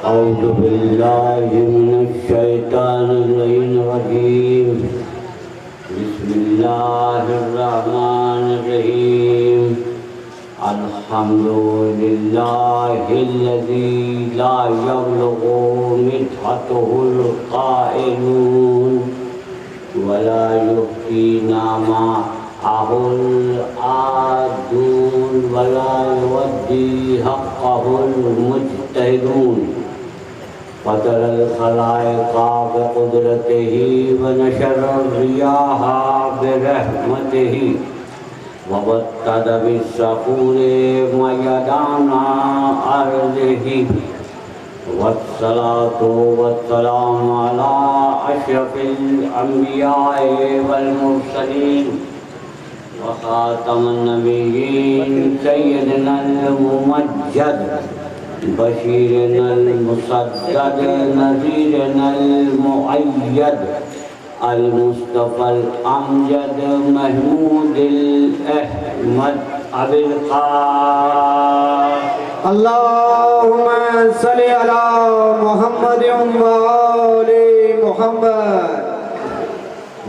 أعوذ بالله من الشيطان الرجيم بسم الله الرحمن الرحيم الحمد لله الذي لا يبلغ مدحته القائلون ولا يحصينا معه العادون ولا يودي حقه المجتهدون وترى الخلائق بقدرته ونشر الرياح برحمته وبطل بالصخور ميدان أرضه والصلاة والسلام على أشرف الأنبياء والمرسلين وخاتم النبيين سيدنا الممجد بشيرنا المسدد نذيرنا المؤيد المصطفى الأمجد محمود الأحمد أبي القاسم اللهم صل على محمد وآل محمد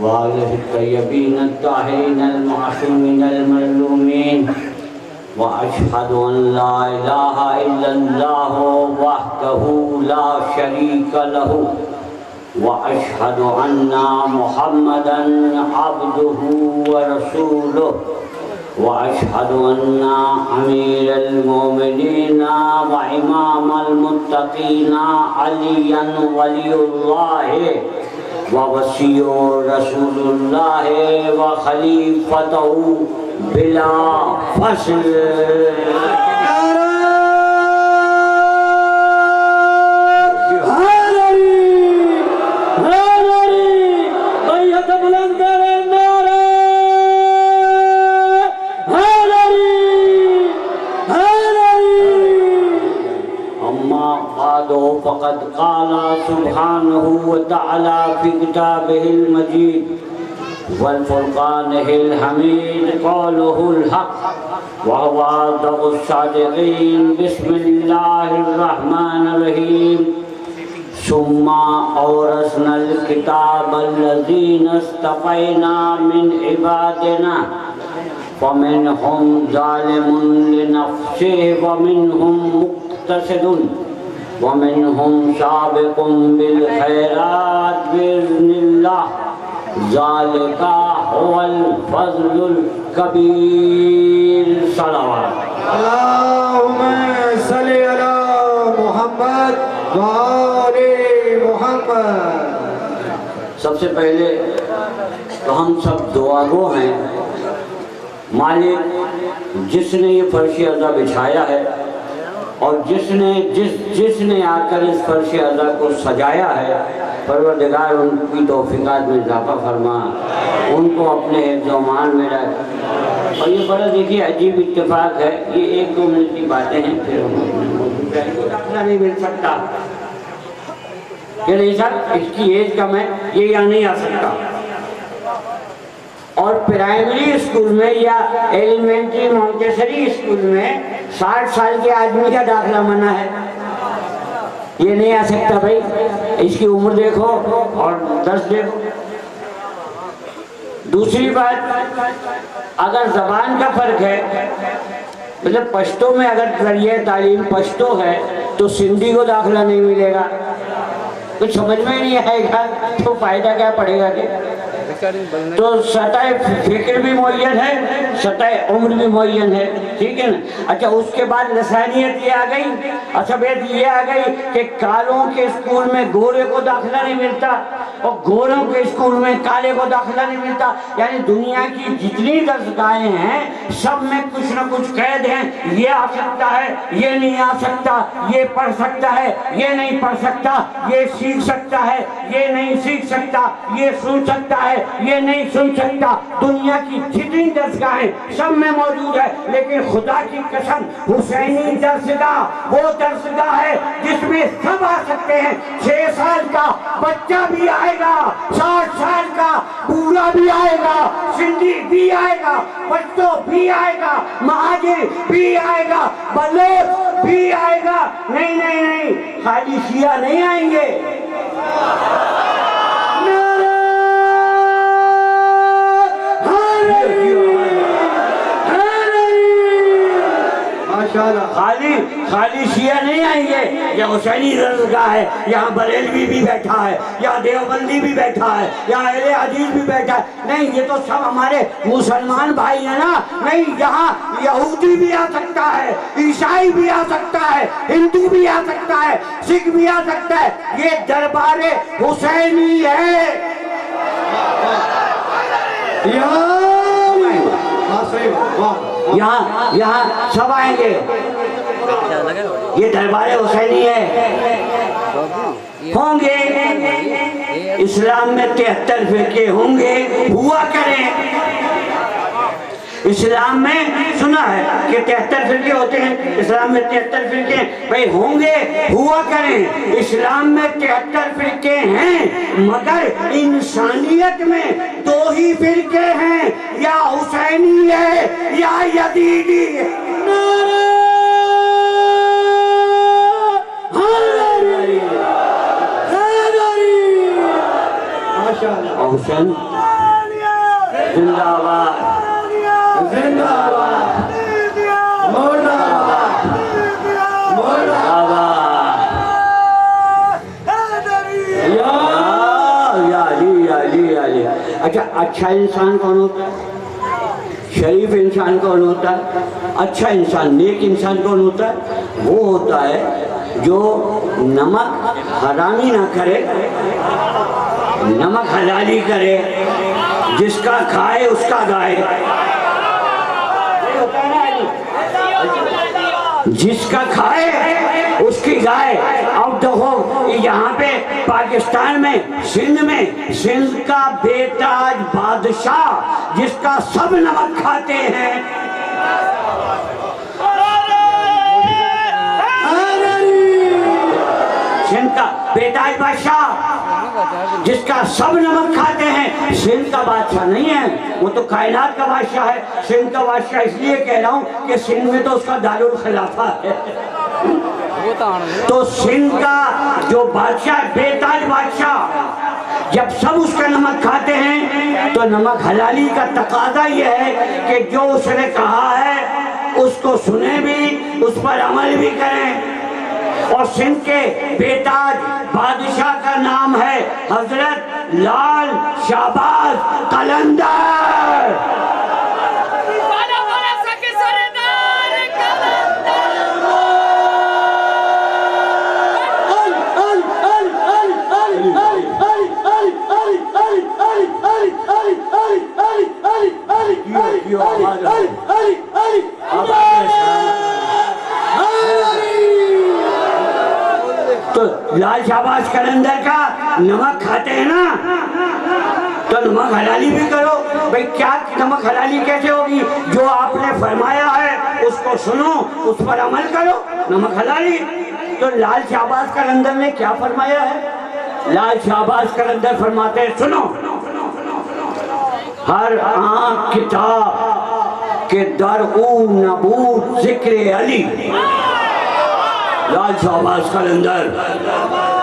وآله الطيبين الطاهرين المعصومين المظلومين وأشهد أن لا إله إلا الله وحده لا شريك له وأشهد أن محمدًا عبده ورسوله وأشهد أن أمير المؤمنين وإمام المتقين عليا ولي الله ووصي رسول الله وخليفته بلا فصل فقد قال سبحانه وتعالى في كتابه المجيد والفرقانه الحميد قوله الحق وهو أصدق الصادقين بسم الله الرحمن الرحيم ثم أورثنا الكتاب الذين اصطفينا من عبادنا فمنهم ظالم لنفسه ومنهم مقتصد ومنهم سابق بالخيرات بإذن الله ذلك هو الفضل الكبير صلوات اللهم صل على محمد وآل محمد سب سے پہلے تو ہم سب دعا گو ہیں مالک جس نے یہ فرش عزا بچھایا ہے اور جس نے آ کر اس فرش عزا کو سجایا ہے پروردگار ان کی توفیقات میں اضافہ فرما ان کو اپنے حفظ و امان میں رکھ اور یہ بڑا دیکھیے عجیب اتفاق ہے یہ 1-2 منٹ کی باتیں ہیں پھر ہم اپنے موضوع پہ داخلہ نہیں مل سکتا کہ نہیں سر اس کی ایج کم ہے یہ یہاں نہیں آ سکتا اور پرائمری اسکول میں یا ایلیمنٹری مونٹیسری اسکول میں 60 سال کے آدمی کا داخلہ منع ہے یہ نہیں آ سکتا بھائی اس کی عمر دیکھو اور 10 دیکھو دوسری بات اگر زبان کا فرق ہے مطلب پشتو میں اگر ذریعہ تعلیم پشتو ہے تو سندھی کو داخلہ نہیں ملے گا کچھ سمجھ میں نہیں آئے گا تو فائدہ کیا پڑے گا کہ تو سطح فکر بھی معین ہے سطح عمر بھی معین ہے ٹھیک ہے نا اچھا اس کے بعد لسانیت یہ آ گئی عصبیت یہ آ گئی کہ کالوں کے اسکول میں گورے کو داخلہ نہیں ملتا اور گوروں کے اسکول میں کالے کو داخلہ نہیں ملتا یعنی دنیا کی جتنی درسگاہیں ہیں سب میں کچھ نہ کچھ قید ہیں یہ آ سکتا ہے یہ نہیں آ سکتا یہ پڑھ سکتا ہے یہ نہیں پڑھ سکتا یہ سیکھ سکتا ہے یہ نہیں سیکھ سکتا یہ سن سکتا ہے یہ نہیں سن سکتا دنیا کی جتنی درسگاہیں سب میں موجود ہے لیکن خدا کی قسم حسینی درسگاہ وہ درسگاہ ہے جس میں سب آ سکتے ہیں 6 سال کا بچہ بھی آئے گا 60 سال کا بوڑھا بھی آئے گا سندھی بھی آئے گا پشتو بھی آئے گا مہاجر بھی آئے گا بلوچ بھی آئے گا. نہیں نہیں نہیں، خالی شیعہ نہیں آئیں گے. خالی شیعہ نہیں آئیں گے. یہ حسینی درسگاہ ہے، یہاں بریلوی بھی بیٹھا ہے، یہاں دیوبندی بھی بیٹھا ہے، یہاں اہل حدیث بھی بیٹھا ہے. نہیں، یہ تو سب ہمارے مسلمان بھائی ہیں نا. نہیں، یہاں یہودی بھی آ سکتا ہے، عیسائی بھی آ سکتا ہے، ہندو بھی آ سکتا ہے، سکھ بھی آ سکتا ہے. یہ دربار حسینی ہے. یہاں سب آئیں گے. یہ دربار حسینی ہے. ہوں گے اسلام میں 73 فرقے ہوں گے، ہوا کریں. اسلام میں سنا ہے کہ 73 فرقے ہوتے ہیں، اسلام میں 73 فرقے ہیں. بھئی ہوں گے، ہوا کریں. اسلام میں 73 فرقے ہیں، مگر انسانیت میں 2 ہی فرقے ہیں، یا حسینی ہے یا یزیدی ہے. حسین زندہ آباد، زندہ آباد، مرد آباد، مرد آباد. یا علی. اچھا انسان کون ہوتا ہے؟ شریف انسان کون ہوتا ہے؟ اچھا انسان، نیک انسان کون ہوتا ہے؟ وہ ہوتا ہے جو نمک حرامی نہ کرے، نمک حلالی کرے، جس کا کھائے اس کا گائے. جس کا کھائے اس کی گائے. اب دیکھو یہاں پہ پاکستان میں، سندھ کا بے تاج بادشاہ جس کا سب نمک کھاتے ہیں، سندھ کا بے تاج بادشاہ جس کا سب نمک کھاتے ہیں، سندھ کا بادشاہ نہیں ہے، وہ تو کائنات کا بادشاہ ہے. سندھ کا بادشاہ اس لیے کہہ رہا ہوں کہ سندھ میں تو اس کا دارالخلافہ ہے. تو سندھ کا جو بادشاہ، بے تاج بادشاہ، جب سب اس کا نمک کھاتے ہیں تو نمک حلالی کا تقاضا یہ ہے کہ جو اس نے کہا ہے اس کو سنیں بھی، اس پر عمل بھی کریں. اور سندھ کے بے تاج بادشاہ کا نام ہے حضرت لال شہباز قلندر. تو لال شہباز قلندر کا نمک کھاتے ہیں نا، تو نمک حلالی بھی کرو. بھئی کیا نمک حلالی کیسے ہوگی؟ جو آپ نے فرمایا ہے اس کو سنو، اس پر عمل کرو، نمک حلالی. تو لال شہباز قلندر نے کیا فرمایا ہے؟ لال شہباز قلندر فرماتے ہیں، سنو، ہر آنکھ کتاب کے در او نبود ذکر علی. لال شہباز قلندر،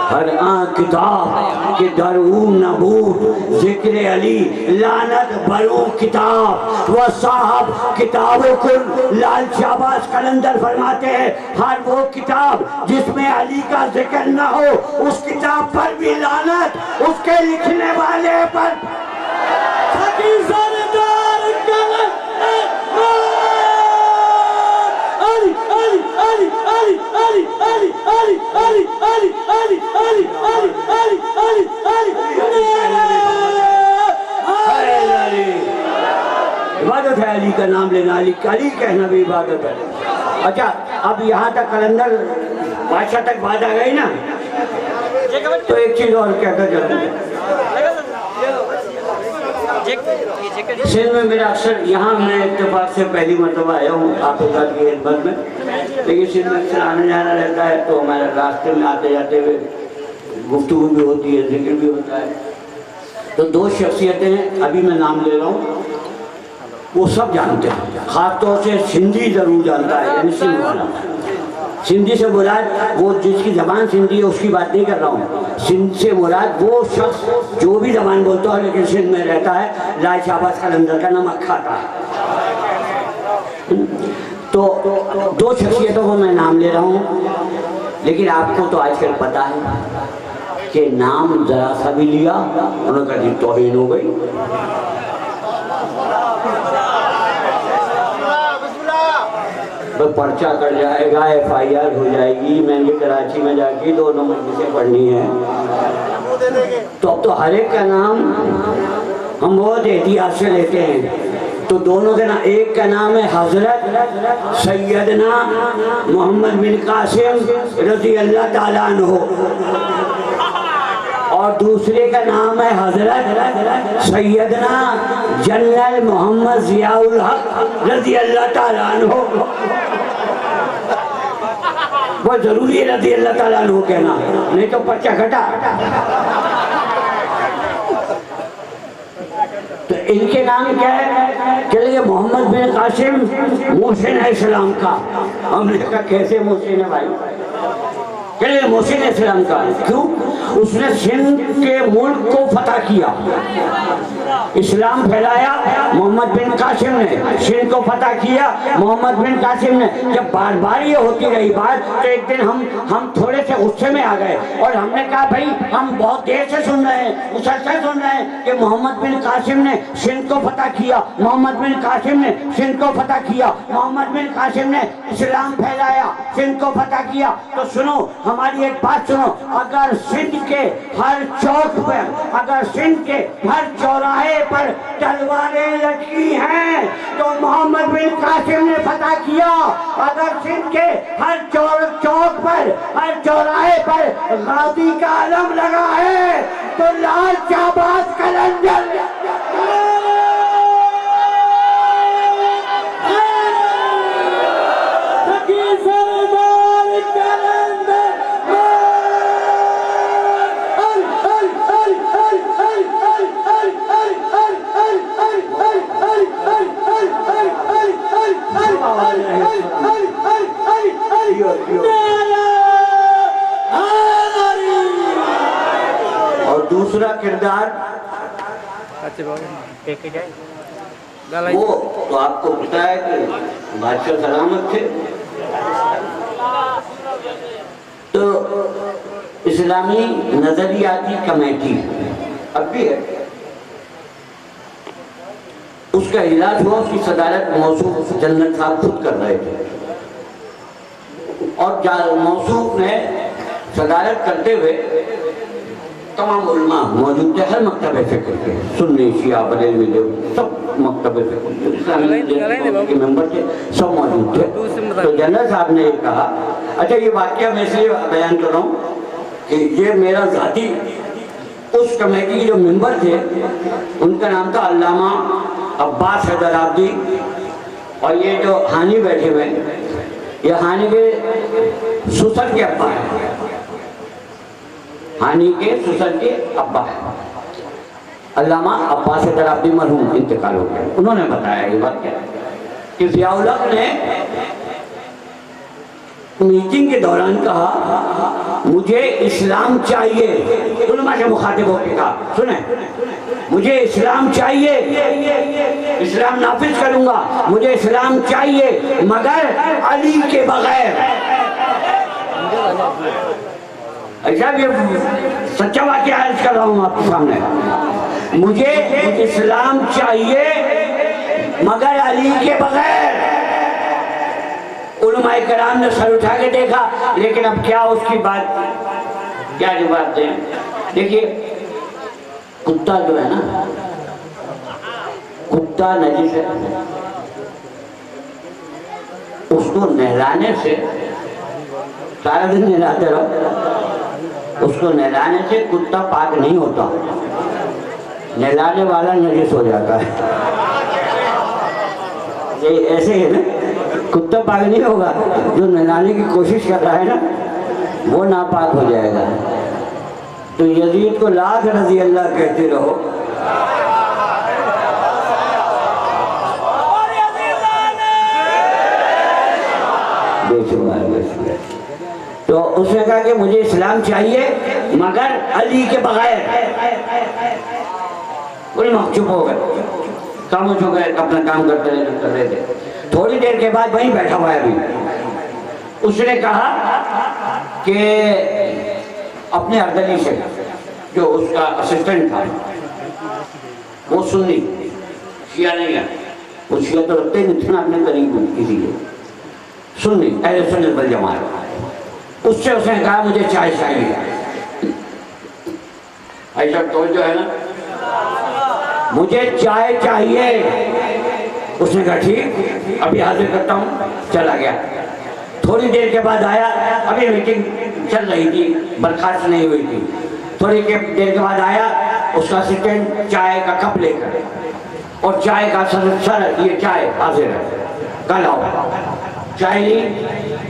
ہر آنکھ کتاب کے در او نبود ذکر علی. لعنت برو کتاب و صاحب کتاب کن. لال شہباز قلندر فرماتے ہیں ہر وہ کتاب جس میں علی کا ذکر نہ ہو، اس کتاب پر بھی لعنت، اس کے لکھنے والے پر. عبادت ہے علی کا نام لینا، علی کہنا بھی عبادت ہے. اچھا اب یہاں تک قلندر بادشاہ تک بات آ گئی نا، تو ایک چیز اور کہتا چلوں. سندھ میں میرا اکثر، یہاں میں اتفاق سے پہلی مرتبہ آیا ہوں آپ کی خدمت میں، لیکن سندھ میں اکثر آنا جانا رہتا ہے، تو ہمارے راستے میں آتے جاتے ہوئے گفتگو بھی ہوتی ہے، ذکر بھی ہوتا ہے. تو 2 شخصیتیں ہیں، ابھی میں نام لے رہا ہوں، وہ سب جانتے ہیں، خاص طور سے سندھی ضرور جانتا ہے، یعنی سندھ والا. سندھی سے مراد وہ جس کی زبان سندھی ہے اس کی بات نہیں کر رہا ہوں. سندھ سے مراد وہ شخص جو بھی زبان بولتا ہے لیکن سندھ میں رہتا ہے, لال شہباز قلندر کا نمک کھاتا ہے. تو دو شخصیتوں کو میں نام لے رہا ہوں, لیکن آپ کو تو آج کل پتا ہے کہ نام ذرا سا بھی لیا انہوں نے کہا جی توہین ہو گئی. پرچہ کر جائے گا, FIR ہو جائے گی, میں نے کراچی میں جا کے 2 مجلسیں پڑھنی ہیں. تو اب تو ہر ایک کا نام ہم بہت احتیاط سے لیتے ہیں. تو دونوں کے نام, ایک کا نام ہے حضرت سیدنا محمد بن قاسم رضی اللہ تعالیٰ عنہ, اور دوسرے کا نام ہے حضرت سیدنا جنرل محمد ضیاء الحق رضی اللہ تعالیٰ عنہ. بہت ضروری ہے رضی اللہ تعالیٰ عنہ کہنا, نہیں تو پرچہ گھٹا. تو ان کے نام کیا ہے؟ چلیے محمد بن قاسم محسن علیہ السلام کا. ہم نے کہا کیسے محسن ہے بھائی؟ چلیے محسن علیہ السلام کا. کیوں؟ اس نے سندھ کے ملک کو فتح کیا, اسلام پھیلایا. محمد بن قاسم نے سندھ کو فتح کیا. محمد بن قاسم نے جب بار بار یہ ہوتی رہی بات, تو ایک دن ہم تھوڑے سے غصے میں آ گئے اور ہم نے کہا بھائی ہم بہت دیر سے سن رہے ہیں, مسلسل سن رہے ہیں کہ محمد بن قاسم نے سندھ کو فتح کیا, محمد بن قاسم نے سندھ کو فتح کیا, محمد بن قاسم نے اسلام پھیلایا, سندھ کو فتح کیا. تو سنو, ہماری ایک بات سنو, اگر سندھ کے ہر چوک پر, اگر سندھ کے ہر چوراہے پر تلواریں لٹکی ہیں تو محمد بن قاسم نے فتح کیا. اگر سندھ کے ہر چوک پر, ہر چوراہے پر غازی کا علم لگا ہے تو لال شہباز قلندر اور دوسرا کردار وہ تو آپ کو پتا ہے کہ بادشاہ سلامت تھے, تو اسلامی نظریاتی کمیٹی اب بھی ہے, اس کا علاج ہوا, اس کی صدارت موصوف جنرل صاحب خود کر رہے تھے, اور موصوف نے صدارت کرتے ہوئے تمام علماء موجود تھے, ہر مکتب فکر کے, سنی شیعہ بریلوی سب مکتب فکر کے ممبر تھے, سب موجود تھے. تو جنرل صاحب نے یہ کہا, اچھا یہ واقعہ میں اس لیے بیان کر رہا ہوں کہ یہ میرا ذاتی, اس کمیٹی کے جو ممبر تھے ان کا نام تھا علامہ عباس حیدر آبادی, اور یہ جو حانی بیٹھے ہوئے یہ حانی کے سسر کے ابا ہیں, حانی کے سسر کے ابا ہیں. علامہ عباس حیدر آبادی مرحوم انتقال ہو گیا. انہوں نے بتایا یہ بات کیا کہ ضیاء الحق نے میٹنگ کے دوران کہا مجھے اسلام چاہیے, علماء سے مخاطب ہو کے کہا سنیں مجھے اسلام چاہیے, اسلام نافذ کروں گا, مجھے اسلام چاہیے مگر علی کے بغیر. ایسا بھی سچا واقعہ عرض کر رہا ہوں آپ کے سامنے, مجھے اسلام چاہیے مگر علی کے بغیر. علماء کرام نے سر اٹھا کے دیکھا, لیکن اب کیا اس کی بات کیا جواب دیں. دیکھیے کتا جو ہے نا, کتا نجس ہے, اس کو نہلانے سے, سارا دن نہلاتے رہو, اس کو نہلانے سے کتا پاک نہیں ہوتا, نہلانے والا نجس ہو جاتا ہے. یہ ایسے ہے نا, کتا پاک نہیں ہوگا, جو نہلانے کی کوشش کر رہا ہے نا وہ ناپاک ہو جائے گا. تو یزید کو لاکھ رضی اللہ کہتے رہو, بے شمار. تو اس نے کہا کہ مجھے اسلام چاہیے مگر علی کے بغیر. وہ چپ ہو گئے، خاموش ہو گئے، اپنا کام کرتے رہے تھے. تھوڑی دیر کے بعد وہیں بیٹھا ہوا ہے ابھی. اس نے کہا کہ اپنے اردلی سے جو اس کا اسسٹنٹ تھا، وہ سنی، شیعہ نہیں ہے، وہ شیعہ تو رکھتے نہیں تھے اپنے قریب کسی کے، سنی اہل سنت والجماعت. اس سے اس نے کہا مجھے چائے چاہیے. ایسا تو جو ہے نا، مجھے چائے چاہیے. اس نے کہا ٹھیک ابھی حاضر کرتا ہوں. چلا گیا. تھوڑی دیر کے بعد آیا، ابھی میٹنگ چل رہی تھی، برخاست نہیں ہوئی تھی. تھوڑی دیر کے بعد آیا اس کا اسسٹنٹ چائے کا کپ لے کر، اور چائے کا سر یہ چائے حاضر ہے، کل آؤ. چائے لی،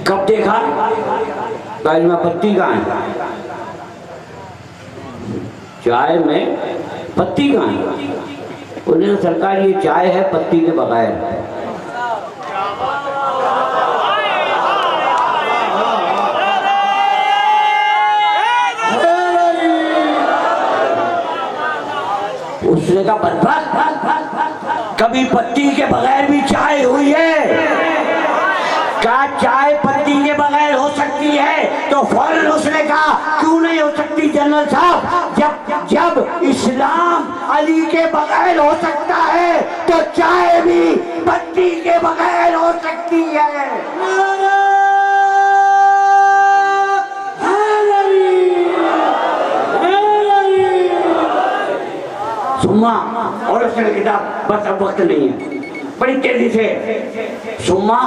کپ دیکھا، کل میں پتی کہاں ہے؟ چائے میں پتی کہاں ہے؟ انہوں نے سرکار یہ چائے ہے پتی کے بغیر. اس نے کہا بدبخت، کبھی پتی کے بغیر بھی چائے ہوئی ہے؟ کہا چائے پتی کے بغیر ہو سکتی ہے. تو فوراً اس نے کہا کیوں نہیں ہو سکتی جنرل صاحب؟ جب اسلام علی کے بغیر ہو سکتا ہے تو چائے بھی پتی کے بغیر ہو سکتی ہے. سما اور اس نے کتاب، بس اب وقت نہیں ہے، بڑی تیزی سے. سما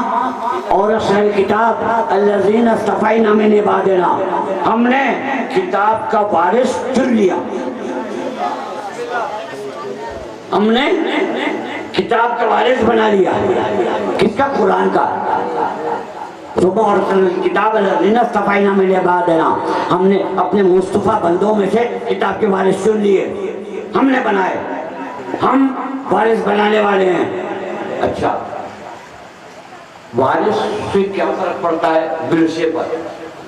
اور اس نے کتاب الذین اصطفینا من عبادنا، ہم نے کتاب کا وارث چن لیا. ہم نے کتاب کا وارث بنا لیا. کس کا؟ قرآن کا. سما اور اس نے کتاب الذین اصطفینا من عبادنا، ہم نے اپنے مصطفیٰ بندوں میں سے کتاب کے وارث چن لیے، ہم نے بنائے، ہم وارث بنانے والے ہیں. اچھا، وارث سے کیا فرق پڑتا ہے؟ ورثے پر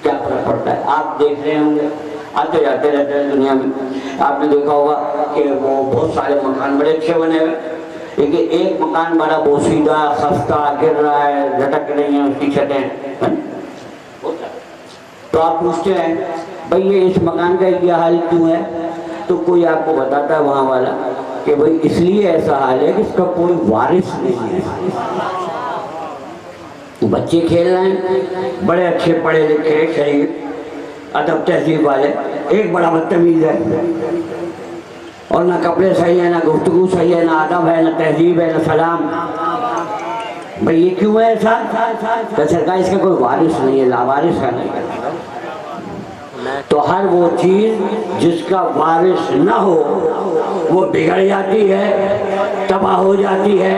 کیا فرق پڑتا ہے؟ آپ دیکھ رہے ہوں گے، آتے جاتے رہتے ہیں دنیا میں، آپ نے دیکھا ہوگا کہ وہ بہت سارے مکان بڑے اچھے بنے ہوئے، لیکن ایک مکان بڑا بوسیدہ، خستہ، گر رہا ہے، جھٹک رہی ہیں اس کی چھتیں. تو آپ پوچھتے ہیں بھئی یہ اس مکان کا یہ حال کیوں ہے؟ تو کوئی آپ کو بتاتا ہے وہاں والا کہ بھئی اس لیے ایسا حال ہے کہ اس کا کوئی وارث نہیں ہے. بچے کھیل رہے ہیں، بڑے اچھے پڑھے لکھے شریف ادب تہذیب والے، ایک بڑا بدتمیز ہے، اور نہ کپڑے صحیح ہیں، نہ گفتگو صحیح ہے، نہ ادب ہے، نہ تہذیب ہے، نہ سلام. بھئی یہ کیوں ہے ایسا؟ تو سرکار اس کا کوئی وارث نہیں ہے، لاوارث ہے. نہیں تو ہر وہ چیز جس کا وارث نہ ہو وہ بگڑ جاتی ہے، تباہ ہو جاتی ہے،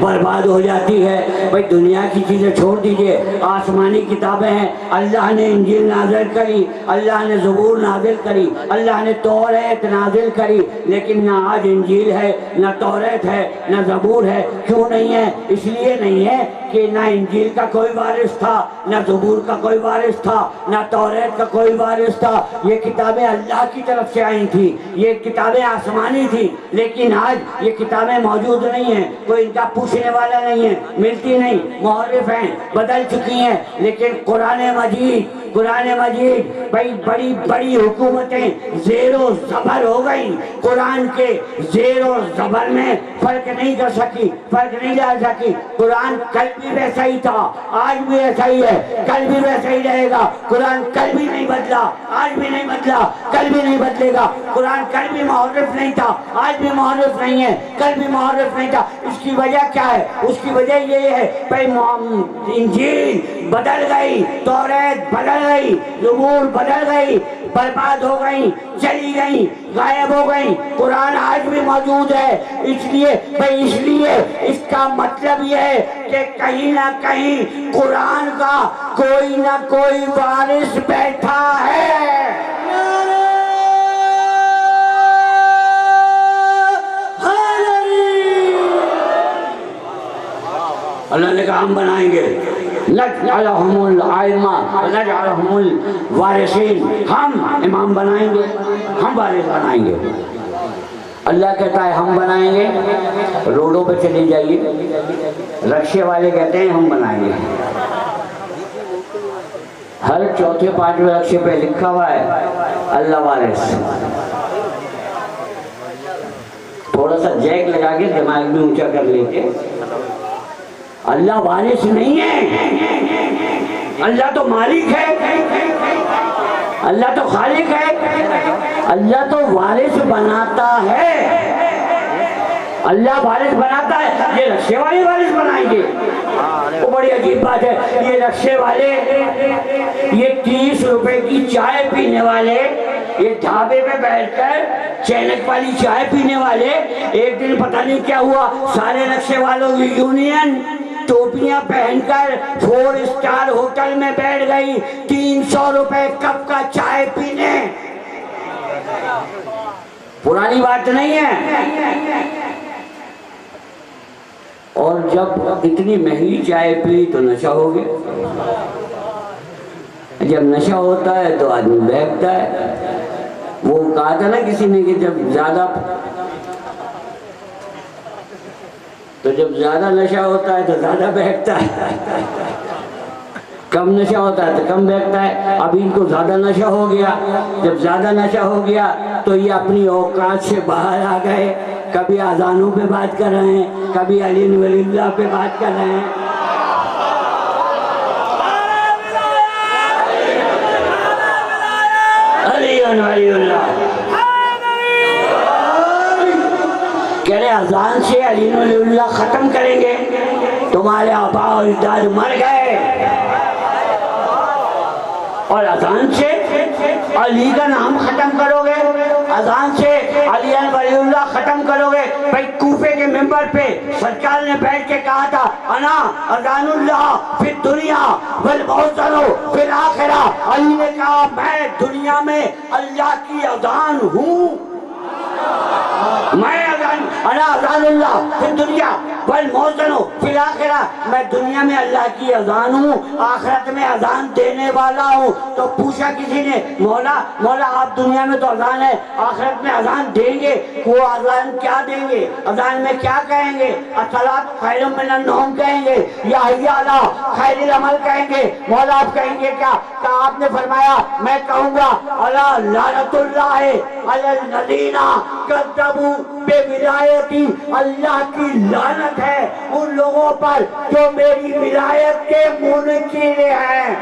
برباد ہو جاتی ہے. بھئی دنیا کی چیزیں چھوڑ دیجئے، آسمانی کتابیں ہیں، اللہ نے انجیل نازل کری، اللہ نے زبور نازل کری، اللہ نے توریت نازل کری، لیکن نہ آج انجیل ہے، نہ توریت ہے، نہ زبور ہے. کیوں نہیں ہے؟ اس لیے نہیں ہے کہ نہ انجیل کا کوئی وارث تھا، نہ زبور کا کوئی وارث تھا، نہ توریت کا کوئی وارث تھا. یہ کتابیں اللہ کی طرف سے آئی تھی، یہ کتابیں آسمانی تھی، لیکن آج یہ کتابیں موجود نہیں ہیں، کوئی ان کا پوچھنے والا نہیں ہے، ملتی نہیں، محرف ہیں، بدل چکی ہیں. لیکن قرآن مجید بھئی بڑی بڑی حکومتیں زیر و زبر ہو گئی، قرآن کے زیر و زبر میں فرق نہیں کر سکی، فرق نہیں ڈال سکی. قرآن کل بھی ویسا ہی تھا، آج بھی ایسا ہی ہے، کل بھی ویسا ہی رہے گا. قرآن کل بھی نہیں بدلا، آج بھی نہیں بدلا، کل بھی نہیں بدلے گا. قرآن کل بھی محرف نہیں تھا، آج بھی محرف نہیں ہے، کل بھی محرف نہیں تھا. اس کی وجہ کیا ہے؟ اس کی وجہ یہ ہے بھئی انجیل بدل گئی، توریت بدل گئی، زبور بدل گئی، برباد ہو گئی، چلی گئی، غائب ہو گئی. قرآن آج بھی موجود ہے. اس لیے اس کا مطلب یہ ہے کہ کہیں نہ کہیں قرآن کا کوئی نہ کوئی وارث بیٹھا ہے. اللہ نے کہا ہم بنائیں گے. نجعلہم الائمہ ونجعلہم الوارثین، ہم امام بنائیں گے، ہم وارث بنائیں گے۔ اللہ کہتا ہے ہم بنائیں گے۔ روڈوں پہ چلی جائیے، رکشے والے کہتے ہیں ہم بنائیں گے۔ ہر چوتھے پانچویں رکشے پہ لکھا ہوا ہے اللہ وارث۔ تھوڑا سا جیک لگا کے دماغ میں اونچا کر لیتے، اللہ وارث نہیں ہے، اللہ تو مالک ہے، اللہ تو خالق ہے، اللہ تو وارث بناتا ہے، اللہ وارث بناتا ہے۔ یہ رکشے والے وارث بنائیں گے؟ وہ بڑی عجیب بات ہے۔ یہ رکشے والے، یہ 30 روپے کی چائے پینے والے، یہ ڈھابے پہ بیٹھ کر چینک والی چائے پینے والے، ایک دن پتہ نہیں کیا ہوا، سارے رکشے والوں کی یونین ٹوپیاں پہن کر 4 اسٹار ہوٹل میں بیٹھ گئی 300 روپے کپ کا چائے پینے۔ پرانی بات نہیں ہے۔ اور جب اتنی مہنگی چائے پی تو نشہ ہو گیا۔ جب نشہ ہوتا ہے تو آدمی بہکتا ہے۔ وہ کہا تھا نا کسی نے کہ جب زیادہ نشہ ہوتا ہے تو زیادہ بہکتا ہے، کم نشہ ہوتا ہے تو کم بہکتا ہے۔ اب ان کو زیادہ نشہ ہو گیا، جب زیادہ نشہ ہو گیا تو یہ اپنی اوقات سے باہر آ گئے، کبھی اذانوں پہ بات کر رہے ہیں، کبھی علی ولی اللہ پہ بات کر رہے ہیں۔ علی ولی اللہ کہہ رہے اذان سے علی ولی اللہ ختم کریں گے، تمہارے آبا و اجداد مر گئے، اور اذان سے علی کا نام ختم کرو گے، اذان سے علی ولی اللہ ختم کرو گے۔ بھائی کوفے کے ممبر پہ سرکار نے بیٹھ کے کہا تھا انا اذان اللہ فی الدنیا والمؤذن فی الآخرہ۔ علی نے کہا میں دنیا میں اللہ کی اذان ہوں، میں انا اذان اللہ فی الدنیا والمؤذن فی الآخرہ، میں دنیا میں اللہ کی اذان ہوں، آخرت میں اذان دینے والا ہوں۔ تو پوچھا کسی نے مولا آپ دنیا میں تو اذان ہے، آخرت میں اذان دیں گے، وہ اذان کیا دیں گے؟ اذان میں کیا کہیں گے؟ الصلاۃ خیر من النوم کہیں گے یا حی علی خیر العمل کہیں گے؟ مولا آپ کہیں گے کیا؟ کہ آپ نے فرمایا میں کہوں گا الا لعنت اللہ علی الذین کذبوا بولایتی، اللہ کی لعنت ہے ان لوگوں پر جو میری ولایت کے منکر ہیں۔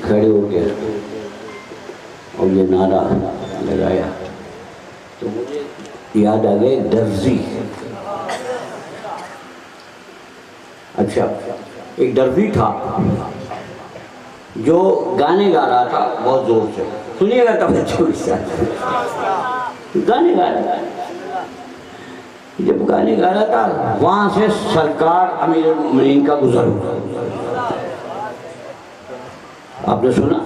کھڑے ہو کے اور یہ نعرہ لگایا تو مجھے یاد آ گئے درزی۔ اچھا ایک درزی تھا جو گانے گا رہا تھا بہت زور سے، سنیے گا توجہ کے ساتھ، گانے گا رہا تھا۔ جب گانے گا رہا تھا وہاں سے سرکار امیر المومنین کا گزر ہوا، آپ نے سنا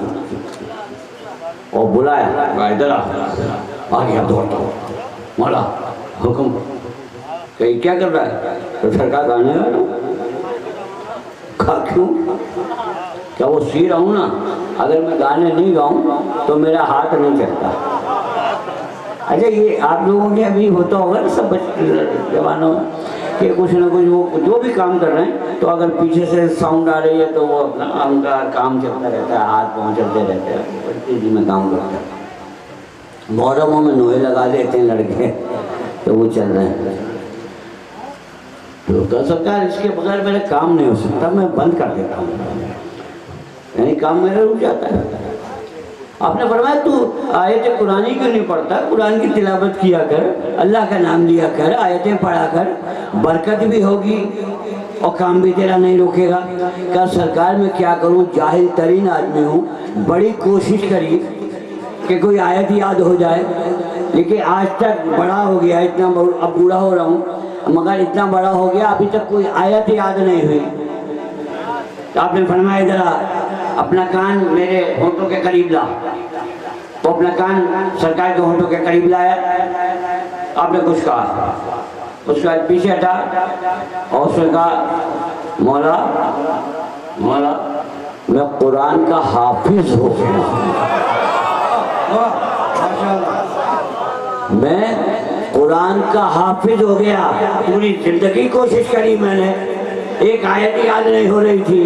اور بلایا ادھر آ گیا دوڑتا مولا حکم کہ کیا کر رہا ہے؟ تو سرکار گانے گا رہا کہا کیوں؟ کیا وہ سی رہا ہوں نا، اگر میں گانے نہیں گاؤں تو میرا ہاتھ نہیں چلتا۔ اچھا یہ آپ لوگوں کے ابھی ہوتا ہوگا نا سب جوانوں کہ کچھ نہ کچھ وہ جو بھی کام کر رہے ہیں تو اگر پیچھے سے ساؤنڈ آ رہی ہے تو وہ اپنا ان کا کام چلتا رہتا ہے، ہاتھ پہنچتے رہتے ہیں، بڑی تیزی میں کام کرتا ہے۔ محرموں میں نوئے لگا دیتے ہیں لڑکے تو وہ چل رہے ہیں۔ تو کہا سرکار اس کے بغیر میرا کام نہیں ہو سکتا، میں بند کر دیتا ہوں، یعنی کام میرا رک جاتا ہے۔ آپ نے فرمایا تو آیت قرآن کیوں نہیں پڑھتا؟ قرآن کی تلاوت کیا کر، اللہ کا نام لیا کر، آیتیں پڑھا کر، برکت بھی ہوگی اور کام بھی تیرا نہیں روکے گا۔ کہا سرکار میں کیا کروں، جاہل ترین آدمی ہوں، بڑی کوشش کری کہ کوئی آیت یاد ہو جائے، لیکن آج تک بڑا ہو گیا، اتنا اب بوڑھا ہو رہا ہوں مگر اتنا بڑا ہو گیا ابھی تک کوئی آیت یاد نہیں ہوئی۔ تو آپ نے فرمایا ذرا اپنا کان میرے ہونٹوں کے قریب لا، تو اپنا کان سرکار کے ہونٹوں کے قریب لایا۔ آپ نے کچھ کہا، اس کے بعد پیچھے ہٹا اور اس نے کہا مولا مولا میں قرآن کا حافظ ہو گیا، میں قرآن کا حافظ ہو گیا، پوری زندگی کوشش کری میں نے، ایک آیت یاد نہیں ہو رہی تھی،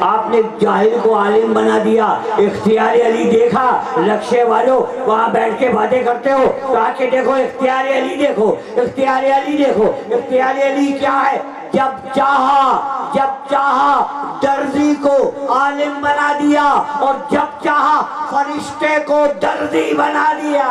آپ نے جاہل کو عالم بنا دیا۔ اختیار علی دیکھا، رکشے والوں وہاں بیٹھ کے باتیں کرتے ہو تو آ کے دیکھو اختیار علی، دیکھو اختیار علی، دیکھو اختیار علی کیا ہے، جب چاہا درزی کو عالم بنا دیا اور جب چاہا فرشتے کو درزی بنا دیا۔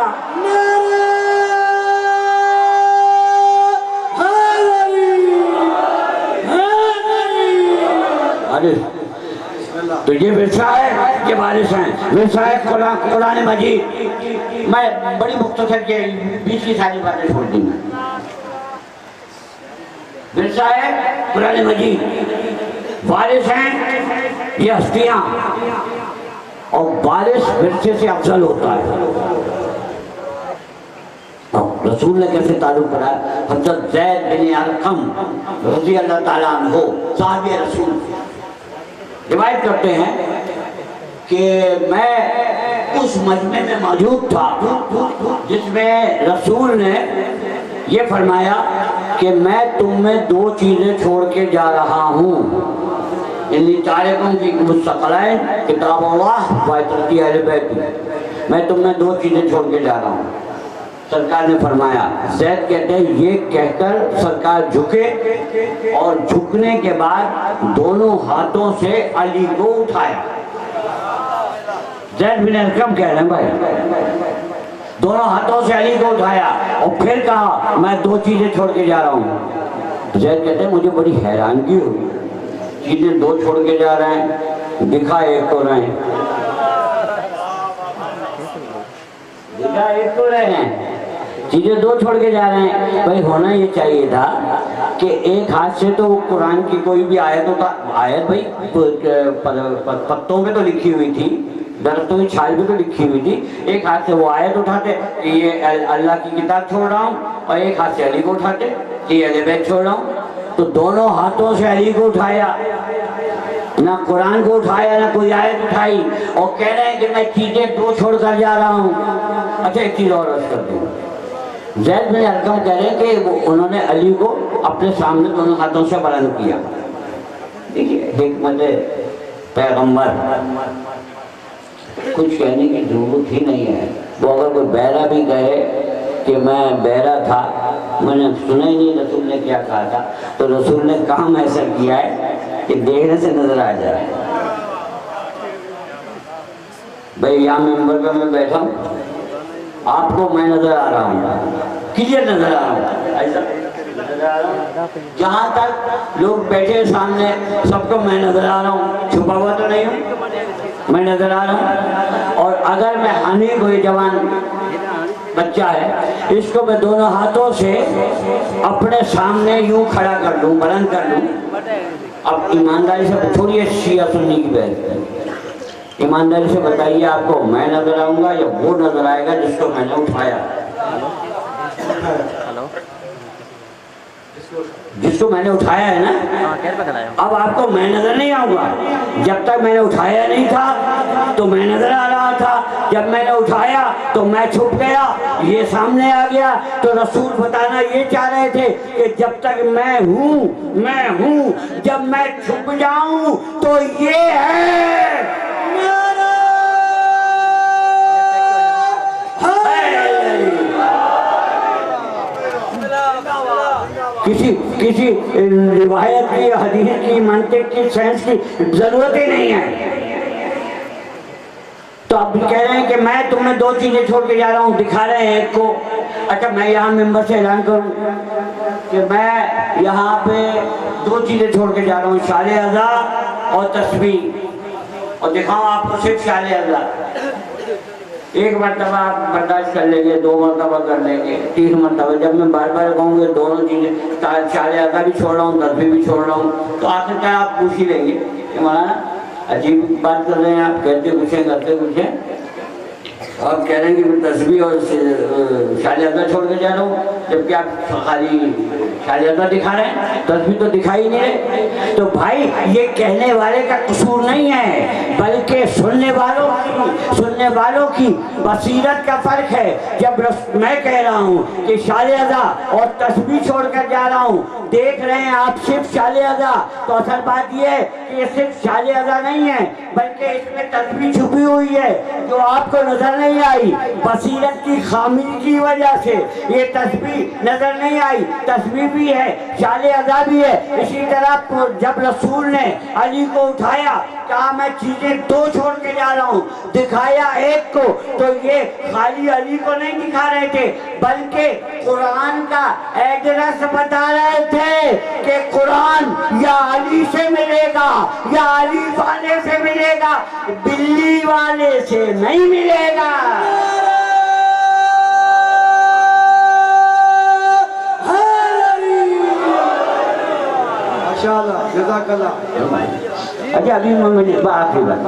تو یہ ورثہ ہے، یہ وارث ہیں، ورثہ ہے قرآن مجید۔ میں بڑی مختصر کے 20 کی ساری باتیں چھوڑ دی میں۔ ورثہ ہے قرآن مجید، وارث ہیں یہ ہستیاں، اور وارث ورثے سے افضل ہوتا ہے۔ رسول نے کیسے تعلق بنایا؟ حضرت زید بن ارقم رضی اللہ تعالیٰ عنہ صحابی رسول روایت کرتے ہیں کہ میں اس مجمع میں موجود تھا جس میں رسول نے یہ فرمایا کہ میں تم میں 2 چیزیں چھوڑ کے جا رہا ہوں، انی تارکم فیکم الثقلین کتاب اللہ و عترتی اہل بیت، میں تم میں 2 چیزیں چھوڑ کے جا رہا ہوں۔ سرکار نے فرمایا، زید کہتے ہیں یہ کہہ کر سرکار جھکے اور جھکنے کے بعد دونوں ہاتھوں سے علی کو اٹھایا۔ زید بن ارقم کہہ رہے ہیں بھائی، دونوں ہاتھوں سے علی کو اٹھایا اور پھر کہا میں 2 چیزیں چھوڑ کے جا رہا ہوں۔ زید کہتے ہیں مجھے بڑی حیرانگی ہوئی، چیزیں 2 چھوڑ کے جا رہے ہیں، دکھا ایک کو رہے ہیں، دکھا ایک کو رہے ہیں، چیزیں 2 چھوڑ کے جا رہے ہیں۔ بھائی ہونا یہ چاہیے تھا کہ ایک ہاتھ سے تو قرآن کی کوئی بھی آیت ہوتا، آیت بھائی پتوں پہ تو لکھی ہوئی تھی، درختوں کی چھال پہ تو لکھی ہوئی تھی، ایک ہاتھ سے وہ آیت اٹھاتے کہ یہ اللہ کی کتاب چھوڑ رہا ہوں، اور ایک ہاتھ سے علی کو اٹھاتے کہ یہ اہل بیت چھوڑ رہا ہوں۔ تو دونوں ہاتھوں سے علی کو اٹھایا، نہ قرآن کو اٹھایا نہ کوئی آیت اٹھائی، اور کہہ رہے ہیں کہ میں چیزیں 2 چھوڑ کر جا رہا ہوں۔ اچھا ایک چیز اور عرض کر دوں، زید بن ارقم کہہ رہے ہیں کہ انہوں نے علی کو اپنے سامنے دونوں ہاتھوں سے بلند کیا۔ دیکھیے حکمت پیغمبر، کچھ کہنے کی ضرورت ہی نہیں ہے۔ وہ اگر کوئی بہرا بھی کہے کہ میں بہرا تھا، میں نے سنا ہی نہیں رسول نے کیا کہا تھا، تو رسول نے کام ایسا کیا ہے کہ دیکھنے سے نظر آ جائے۔ بھائی یہاں ممبر پہ میں بیٹھا ہوں، آپ کو میں نظر آ رہا ہوں، کلیئر نظر آ رہا ہوں، ایسا نظر آ رہا ہوں، جہاں تک لوگ بیٹھے سامنے سب کو میں نظر آ رہا ہوں، چھپا ہوا تو نہیں ہوں، میں نظر آ رہا ہوں۔ اور اگر میں حنیف ہوئی جوان بچہ ہے، اس کو میں دونوں ہاتھوں سے اپنے سامنے یوں کھڑا کر لوں، بلند کر لوں۔ اب ایمانداری سے چھوڑیے شیعہ سنی کی بحث، ایمانداری سے بتائیے آپ کو میں نظر آؤں گا یا وہ نظر آئے گا جس کو میں نے اٹھایا؟ جس کو میں نے اٹھایا ہے نا، اب آپ کو میں نظر نہیں آؤں گا. جب تک میں نے اٹھایا نہیں تھا تو میں نظر آ رہا تھا، جب میں نے اٹھایا تو میں چھپ گیا، یہ سامنے آ گیا. تو رسول بتانا یہ چاہ رہے تھے کہ جب تک میں ہوں، جب میں چھپ جاؤں تو یہ ہے. کسی روایت کی، حدیث کی، منطق کی، سائنس کی ضرورت ہی نہیں ہے. تو اب کہہ رہے ہیں کہ میں تمہیں 2 چیزیں چھوڑ کے جا رہا ہوں، دکھا رہے ہیں ایک کو. اچھا میں یہاں ممبر سے اعلان کروں کہ میں یہاں پہ 2 چیزیں چھوڑ کے جا رہا ہوں، شال اعضا اور تسبیح. اور دکھاؤں آپ کو صرف شال اعضا. 1 مرتبہ آپ برداشت کر لیں گے، 2 مرتبہ کر لیں گے، 3 مرتبہ. جب میں بار بار کہوں گے دونوں چیزیں، شال اعضا بھی چھوڑ رہا ہوں، تسبیح بھی چھوڑ رہا ہوں، تو آخر کیا آپ پوچھ ہی لیں گے کہ مولانا عجیب بات کر رہے ہیں آپ، کہتے کچھ ہیں کرتے کچھ ہیں. آپ کہہ رہے ہیں کہ میں تسبیح اور شال اعضا چھوڑ کے جا رہا ہوں، جبکہ آپ خالی شال اعضا دکھا رہے ہیں، تسبیح تو دکھائی نہیں رہے. تو بھائی یہ کہنے والے کا قصور نہیں ہے، بلکہ سننے والوں کی بصیرت کا فرق ہے. جب میں کہہ رہا ہوں کہ شال اعضا اور تسبیح چھوڑ کر جا رہا ہوں، دیکھ رہے ہیں آپ صرف شال اعضا، تو اصل بات یہ ہے کہ یہ صرف شال اعضا نہیں ہے، بلکہ اس میں تسبیح چھپی ہوئی ہے جو آپ کو نظر نہیں آئی. بصیرت کی خامی کی وجہ سے یہ تسبیح نظر نہیں آئی. تسبیح بھی ہے، شال اعضا بھی ہے. اسی طرح جب رسول نے علی کو اٹھایا، کہا میں چیزیں 2 چھوڑ کے جا رہا ہوں، دکھایا ایک کو، تو یہ خالی علی کو نہیں دکھا رہے تھے، بلکہ قرآن کا ایڈریس بتا رہے تھے کہ قرآن یا علی سے ملے گا یا علی والے سے ملے گا، بلی والے سے نہیں ملے گا. ماشاءاللہ، جزاک اللہ. اچھا ابھی مجھے آخری بات،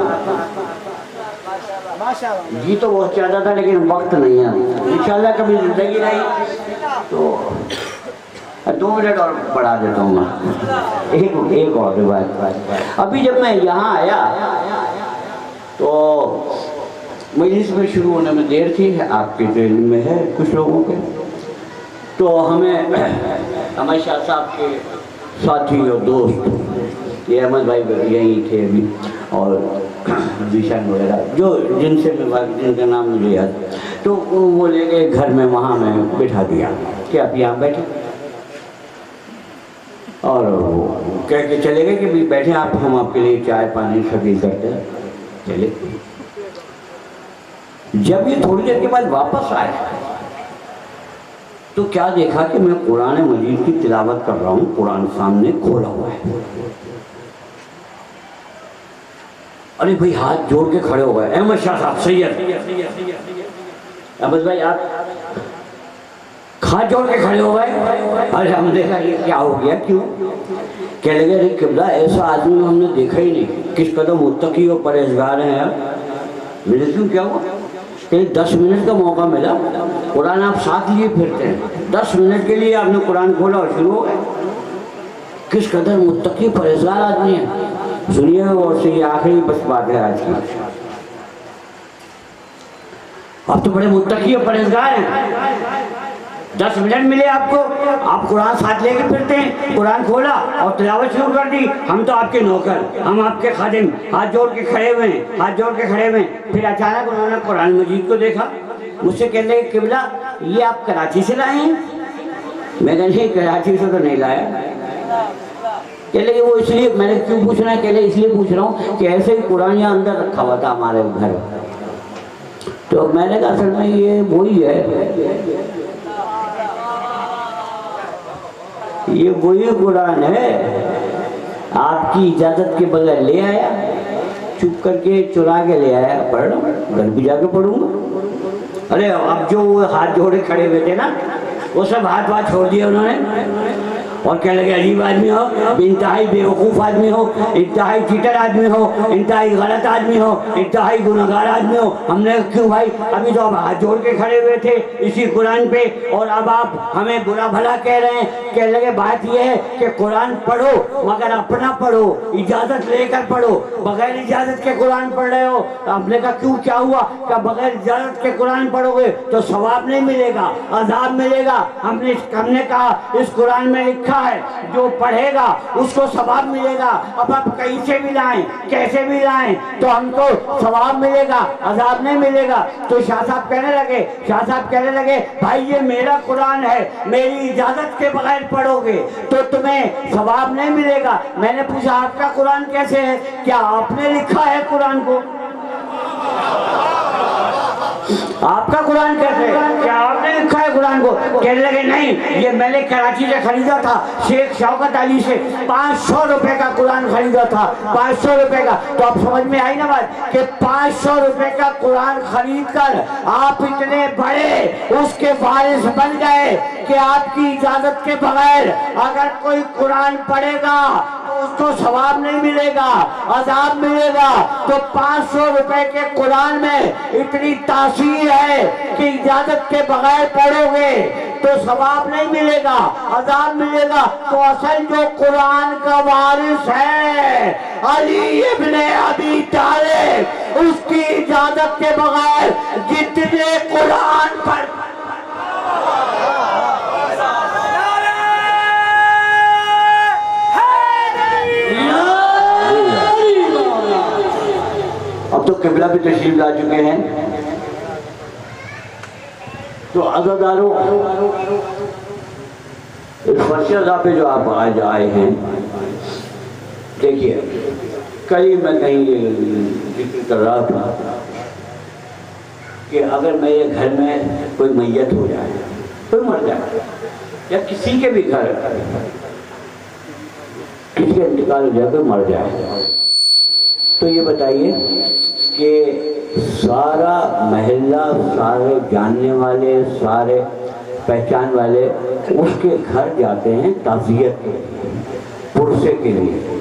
جی تو بہت زیادہ تھا لیکن وقت نہیں ہے. انشاءاللہ کبھی زندگی رہی تو 2 منٹ اور بڑھا دیتا ہوں میں. ایک اور روایت. ابھی جب میں یہاں آیا تو مجلس میں شروع ہونے میں دیر تھی، آپ کے ذہن میں ہے کچھ لوگوں کے. تو ہمیں ہمیں شاہ صاحب کے ساتھی اور دوست، یہ احمد بھائی یہیں تھے ابھی، اور ذیشان وغیرہ جن کا نام مجھے یاد، تو وہ لے کے گھر میں وہاں میں بٹھا دیا کہ آپ یہاں بیٹھے، اور وہ کہہ کے چلے گئے کہ بیٹھے آپ، ہم آپ کے لیے چائے پانی شکیل کرتے ہیں. چلے. جب یہ تھوڑی دیر کے بعد واپس آئے تو کیا دیکھا کہ میں قرآن مجید کی تلاوت کر رہا ہوں، قرآن سامنے کھولا ہوا ہے. ارے بھائی ہاتھ جوڑ کے کھڑے ہو گئے، احمد شاہ صاحب سید احمد بھائی آپ ہاتھ جوڑ کے کھڑے ہو گئے. ارے ہم دیکھا یہ کیا ہو گیا، کیوں؟ کہہ لگے ارے قبلہ ایسا آدمی ہم نے دیکھا ہی نہیں، کس قدر متقی اور پرہیزگار ہیں آپ. میرے کیوں کیا ہوا؟ کہ 10 منٹ کا موقع ملا، قرآن آپ ساتھ لیے پھرتے ہیں، 10 منٹ کے لیے آپ نے قرآن کھولا اور شروع ہو گئے. کس قدر متقی پرہیزگار آدمی ہے. سنیے اور سے یہ آخری بس بات ہے آج کی. آپ تو بڑے متقی اور پرہیزگار ہیں، 10 منٹ ملے آپ کو، آپ قرآن ساتھ لے کے پھرتے ہیں، قرآن کھولا اور تلاوت شروع کر دی. ہم تو آپ کے نوکر، ہم آپ کے خادم، ہاتھ جوڑ کے کھڑے ہوئے ہیں، ہاتھ جوڑ کے کھڑے ہوئے ہیں. پھر اچانک انہوں نے قرآن مجید کو دیکھا، مجھ سے کہنے لگے قبلہ یہ آپ کراچی سے لائے ہیں؟ میں کہا نہیں کراچی سے تو نہیں لایا. کہنے لگے وہ اس لیے، میں نے کیوں پوچھنا ہے؟ کہنے لگے اس لیے پوچھ رہا ہوں کہ ایسے ہی قرآن یہاں اندر رکھا ہوا تھا ہمارے گھر. تو میں نے کہا اصل میں یہ وہی ہے، یہ وہی قرآن ہے، آپ کی اجازت کے بغیر لے آیا، چھپ کر کے چرا کے لے آیا، پڑھ رہا ہوں، گھر بھی جا کے پڑھوں گا. ارے اب جو وہ ہاتھ جوڑے کھڑے ہوئے تھے نا، وہ سب ہاتھ چھوڑ دیا انہوں نے، اور کہنے لگے عجیب آدمی ہو، انتہائی بیوقوف آدمی ہو، انتہائی چیٹر آدمی ہو، انتہائی غلط آدمی ہو، انتہائی گناہگار آدمی ہو۔ ہم نے کیوں بھائی، ابھی تو آپ ہاتھ جوڑ کے کھڑے ہوئے تھے اسی قرآن پہ، اور اب آپ ہمیں برا بھلا کہہ رہے ہیں۔ کہنے لگے بات یہ ہے کہ قرآن پڑھو مگر اپنا پڑھو، اجازت لے کر پڑھو، بغیر اجازت کے قرآن پڑھ رہے ہو۔ ہم نے کہا کیوں، کیا ہوا؟ کہ بغیر اجازت کے قرآن پڑھو گے تو ثواب نہیں ملے گا، عذاب ملے گا۔ ہم نے کہا اس قرآن میں لکھا ہے جو پڑھے گا اس کو ثواب ملے گا، اب آپ کہیں سے بھی لائیں کیسے بھی لائیں تو ہم کو ثواب ملے گا، عذاب نہیں ملے گا۔ تو شاہ صاحب کہنے لگے بھائی یہ میرا قرآن ہے، میری اجازت کے بغیر پڑھو گے تو تمہیں ثواب نہیں ملے گا۔ میں نے پوچھا آپ کا قرآن کیسے ہے؟ کیا آپ نے لکھا ہے قرآن کو؟ آپ کا قرآن کیسے ہے؟ کیا آپ نے لکھا ہے قرآن کو؟ کہنے لگے نہیں، یہ میں نے کراچی سے خریدا تھا، شیخ شوکت علی سے 500 روپے کا قرآن خریدا تھا، 500 روپے کا۔ تو اب سمجھ میں آئی نا بات کہ 500 روپے کا قرآن خرید کر آپ اتنے بڑے اس کے وارث بن گئے کہ آپ کی اجازت کے بغیر اگر کوئی قرآن پڑھے گا تو اس کو ثواب نہیں ملے گا، عذاب ملے گا۔ تو 500 روپے کے قرآن میں اتنی تاثیر ہے کہ اجازت کے بغیر پڑھو گے تو ثواب نہیں ملے گا، عذاب ملے گا۔ تو اصل جو قرآن کا وارث ہے علی ابن ابی طالب، اس کی اجازت کے بغیر جتنے قرآن پڑھ اب تو قبلہ بھی تشریف لا چکے ہیں۔ تو عزاداروں، اس فرش رضا پہ جو آپ آج آئے ہیں، دیکھیے کل ہی میں کہیں یہ ذکر کر رہا تھا کہ اگر میرے گھر میں کوئی میت ہو جائے، کوئی مر جائے، یا کسی کے بھی گھر کسی کا انتقال ہو جائے، کوئی مر جائے، تو یہ بتائیے کہ سارا محلہ، سارے جاننے والے، سارے پہچان والے اس کے گھر جاتے ہیں تعزیت کے لیے، پرسے کے لیے،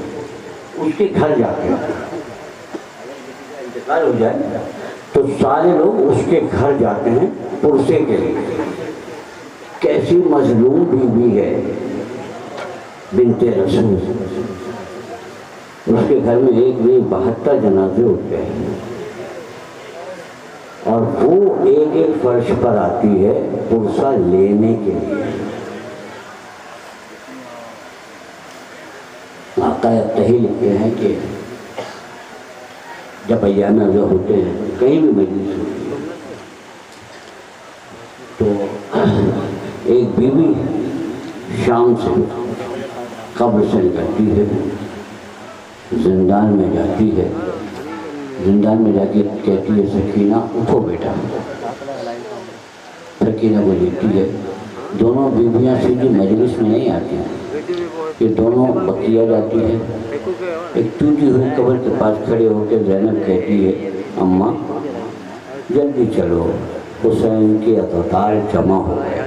اس کے گھر جاتے ہیں۔ انتقال ہو جائے تو سارے لوگ اس کے گھر جاتے ہیں پرسے کے لیے۔ کیسی مظلوم بیوی ہے بنت رسول، اس کے گھر میں ایک نہیں 72 جنازے ہوتے ہیں، اور وہ ایک ایک فرش پر آتی ہے پرسہ لینے کے لیے۔ آقا ابتہی لکھتے ہیں کہ جب ایام عزا ہوتے ہیں، کہیں بھی مجلس ہوتی ہے، تو ایک بیوی شام سے قبر سے نکلتی ہے، زندان میں جاتی ہے، زندان میں جا کے کہتی ہے سکینہ اٹھو بیٹا، سکینہ کو لیتی ہے۔ دونوں بیویاں سیدھی مجلس میں نہیں آتی ہیں، یہ دونوں بقیہ جاتی ہے۔ ایک ٹوٹی ہوئی قبر کے پاس کھڑے ہو کے زینب کہتی ہے اماں جلدی چلو، حسین کے اطہار جمع ہو گیا۔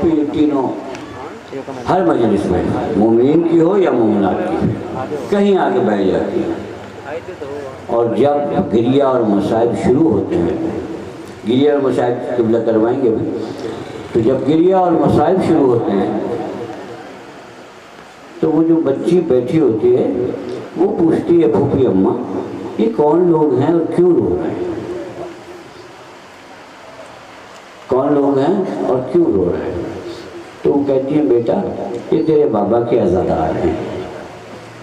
پھر یہ تینوں ہر مجلس میں، مومنین کی ہو یا مومنات کی، کہیں آگے بیٹھ جاتی ہیں، اور جب گریہ اور مصائب شروع ہوتے ہیں، گریہ اور مصائب قبلہ کروائیں گے بھی، تو جب گریہ اور مصائب شروع ہوتے ہیں تو وہ جو بچی بیٹھی ہوتی ہے وہ پوچھتی ہے پھوپھی اماں یہ کون لوگ ہیں اور کیوں رو رہے ہیں؟ کون لوگ ہیں اور کیوں رو رہے ہیں؟ تو وہ کہتی ہیں بیٹا یہ تیرے بابا کے عزادار ہیں،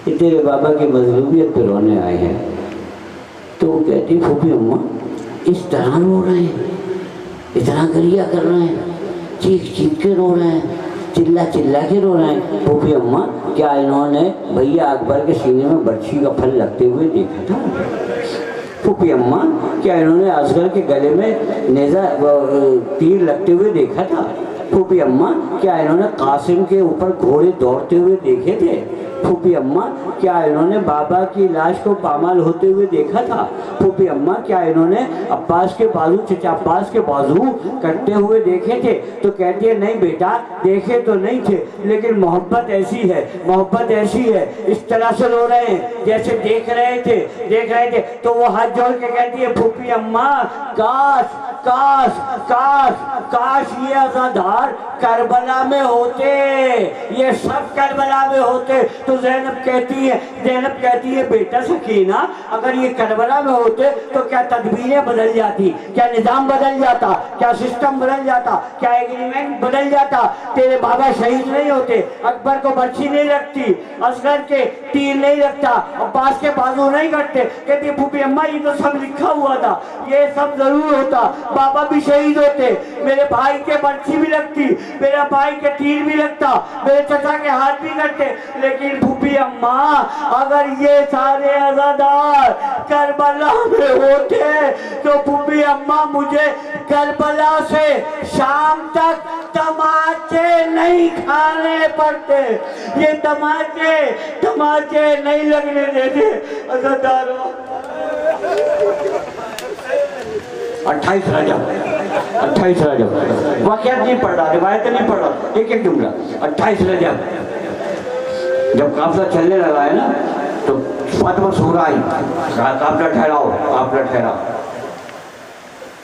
یہ تیرے بابا کی مظلومیت پہ رونے آئے ہیں۔ تو وہ کہتی پھوپھی اماں اس طرح رو رہے ہیں، اتنا گریہ کر رہے ہیں، چیخ چیخ کے رو رہے ہیں، چلا چلا کے رو رہے ہیں۔ پھوپھی اماں کیا انہوں نے بھیا اکبر کے سینے میں برچھی کا پھل لگتے ہوئے دیکھا تھا؟ پھوپھی اماں کیا انہوں نے اصغر کے گلے میں نیزہ تیر لگتے ہوئے دیکھا تھا؟ پھوپھی اماں کیا انہوں نے قاسم کے اوپر گھوڑے دوڑتے ہوئے دیکھے تھے؟ پھوپھی اماں کیا انہوں نے بابا کی لاش کو پامال ہوتے ہوئے دیکھا تھا؟ پھوپھی اماں کیا انہوں نے عباس کے بازو، چچا عباس کے بازو کٹتے ہوئے دیکھے تھے؟ تو کہتی ہے نہیں بیٹا دیکھے تو نہیں تھے، لیکن محبت ایسی ہے، محبت ایسی ہے، اس طرح سے رو رہے ہیں جیسے دیکھ رہے تھے۔ تو وہ ہاتھ جوڑ کے کہتی ہے پھوپھی اماں کاش کاش کاش کاش یہ عزادار کربلا میں ہوتے، یہ سب کربلا میں ہوتے۔ تو زینب کہتی ہے بیٹا سکینہ اگر یہ کربلا میں ہوتے تو کیا تدبیریں بدل جاتی، کیا نظام بدل جاتا، کیا سسٹم بدل جاتا، کیا ایگریمنٹ بدل جاتا؟ تیرے بابا شہید نہیں ہوتے، اکبر کو برچھی نہیں لگتی، اصغر کے تیر نہیں لگتا، عباس کے بازو نہیں کٹتے۔ کہتی پھوپھی اماں یہ تو سب لکھا ہوا تھا، یہ سب ضرور ہوتا، بابا بھی شہید ہوتے، میرے بھائی کے برچھی بھی لگتی، میرا بھائی کے تیر بھی لگتا، میرے چچا کے ہاتھ بھی کٹتے، لیکن پھوپھی اماں اگر یہ سارے عزادار کربلا میں ہوتے تو پھوپھی اماں مجھے کربلا سے شام تک تماچے نہیں کھانے پڑتے، یہ تماچے نہیں لگنے دیتے عزاداروں۔ 28 رجب واقعات نہیں پڑھ رہا، روایتیں نہیں پڑھ رہا، ایک جملہ۔ 28 رجب جب قافلہ چلنے لگا ہے نا تو فاطمہ سورہ آئی، قافلہ ٹھہراؤ،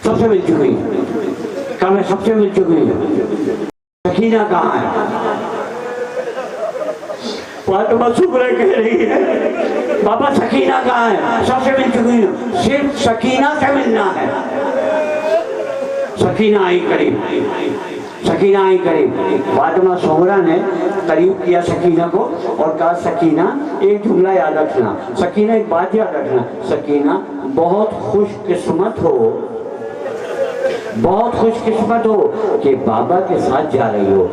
سب سے مل چکی سکینہ کہاں ہے؟ فاطمہ سورہ کہہ رہی ہے بابا سکینہ کہاں ہے؟ سب سے مل چکی ہے، صرف سکینہ سے ملنا ہے۔ سکینہ آئی قریب، فاطمہ سغریٰ نے قریب کیا سکینہ کو اور کہا سکینہ ایک جملہ یاد رکھنا، سکینہ ایک بات یاد رکھنا، سکینہ بہت خوش قسمت ہو کہ بابا کے ساتھ جا رہی ہو،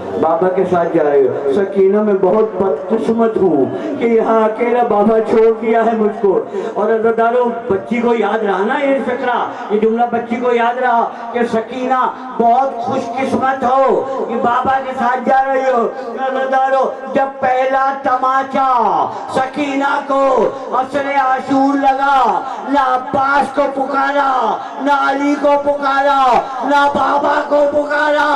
سکینہ میں بہت بدقسمت ہوں کہ یہاں اکیلا بابا چھوڑ دیا ہے مجھ کو۔ اور عزاداروں بچی کو یاد رہا نا یہ فکرہ، یہ جملہ بچی کو یاد رہا کہ سکینہ بہت خوش قسمت ہو کہ بابا کے ساتھ جا رہی ہو۔ عزاداروں جب پہلا تماچا سکینہ کو عصر عاشور لگا، نہ عباس کو پکارا، نہ علی کو پکارا، نہ بابا کو پکارا،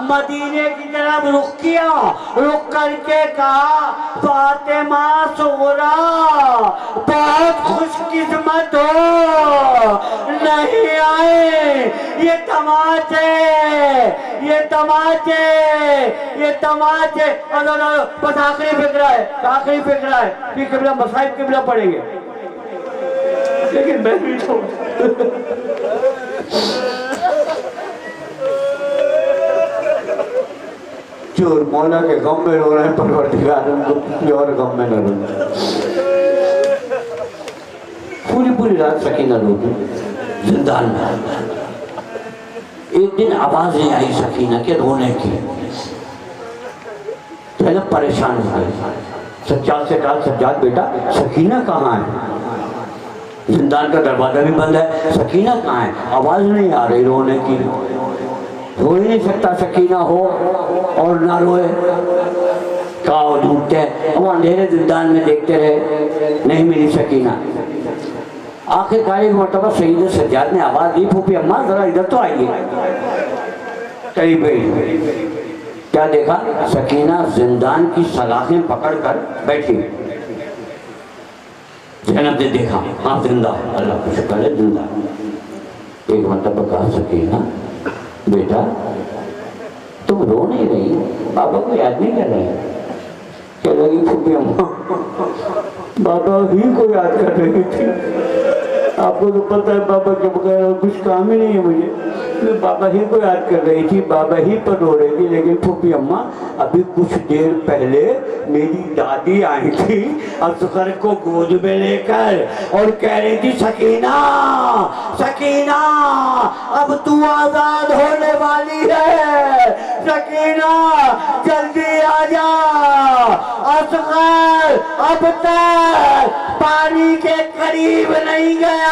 مدینے کی طرف رخ کیا، رخ کر کے کہا فاطمہ سغریٰ بہت خوش قسمت ہو، نہیں آئے یہ تماچے۔ بس آخری فکرہ ہے کہ قبلہ مصائب قبلہ پڑھیں گے، لیکن میں بھی چھوڑ چور مولا کے غم میں رو رہے ہیں، پروردگار ان کو کسی اور غم میں نہ رو۔ پوری رات سکینہ روتی زندان میں۔ ایک دن آواز نہیں آئی سکینہ کے رونے کی، پہلے پریشان ہو گئے، سجاد سے کہا سجاد بیٹا سکینہ کہاں ہے؟ زندان کا دروازہ بھی بند ہے، سکینہ کہاں ہے؟ آواز نہیں آ رہی رونے کی، رو ہی نہیں سکتا سکینہ ہو اور نہ روئے، کہا وہ ڈھونڈتے ہیں، وہ اندھیرے زندان میں دیکھتے رہے، نہیں ملی سکینہ۔ آخر کار ایک مرتبہ سید سجاد نے آواز دی پھوپھی اماں ذرا ادھر تو آئیے، قریب گئی، کیا دیکھا؟ سکینہ زندان کی سلاخیں پکڑ کر بیٹھی۔ زینب نے دیکھا ہاں زندہ، اللہ کا شکر ہے زندہ۔ ایک مرتبہ کہا سکینہ بیٹا تم رو نہیں رہی، بابا کو یاد نہیں کر رہے؟ کہہ لگی پھوپھی اماں بابا ہی کو یاد کر رہی تھی، آپ کو تو پتہ ہے بابا کے بغیر اور کچھ کام ہی نہیں ہے مجھے، میں بابا ہی کو یاد کر رہی تھی، بابا ہی پر رو رہی تھی۔ لیکن پھوپھی اماں ابھی کچھ دیر پہلے میری دادی آئی تھی اصغر کو گود میں لے کر اور کہہ رہی تھی سکینہ سکینہ اب تو آزاد ہونے والی ہے، سکینہ جلدی آ جا، اصغر اب تک پانی کے قریب نہیں گیا،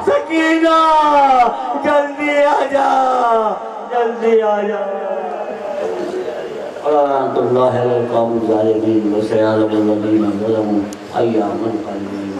سکینہ جلدی آ جا، جلدی آ جا۔ اللہ القوم الظالمین وسيعلم الذين ظلموا أيام القادمين